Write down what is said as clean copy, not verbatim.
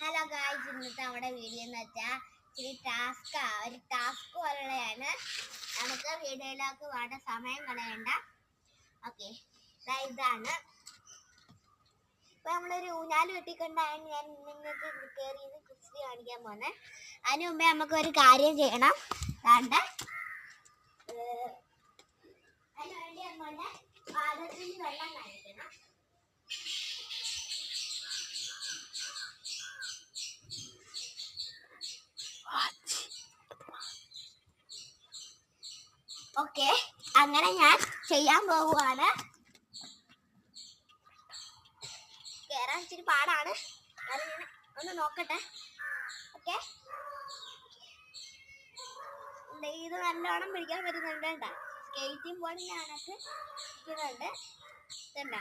Hello guys, ഇന്നത്തെ നമ്മുടെ video എന്ന് വെച്ചാൽ ഇച്ചിരി ഒരു ടാസ്ക് പോലെയാണ്. നമുക്ക് വീഡിയോയിലേക്ക് വേണ്ട സമയം കളയണ്ട. ഓക്കെ, ഇതാണ്. ഇപ്പൊ നമ്മളൊരു ഊഞ്ഞാല് കെട്ടിക്കൊണ്ടാണ് ഞാൻ നിങ്ങൾക്ക് കയറിയത് കുസ്തി കാണിക്കാൻ പോന്നെ. അതിന് മുമ്പേ നമുക്ക് ഒരു കാര്യം ചെയ്യണം. അതിന് വേണ്ടി നമ്മളുടെ പാദത്തിൽ വെള്ളം കാണിക്കണം. ഓക്കെ, അങ്ങനെ ഞാൻ ചെയ്യാൻ പോവുകയാണ്. കേറാൻ ഇച്ചിരി പാടാണ്, ഞാൻ ഒന്ന് നോക്കട്ടെ. ഓക്കെ, ഇത് നല്ലോണം പിടിക്കാൻ പറ്റുന്നുണ്ട്. കേട്ടോ, സ്കേറ്റിംഗ് ബോർഡിനകത്ത് ഇരിക്കുന്നുണ്ട്. ഇതുണ്ട,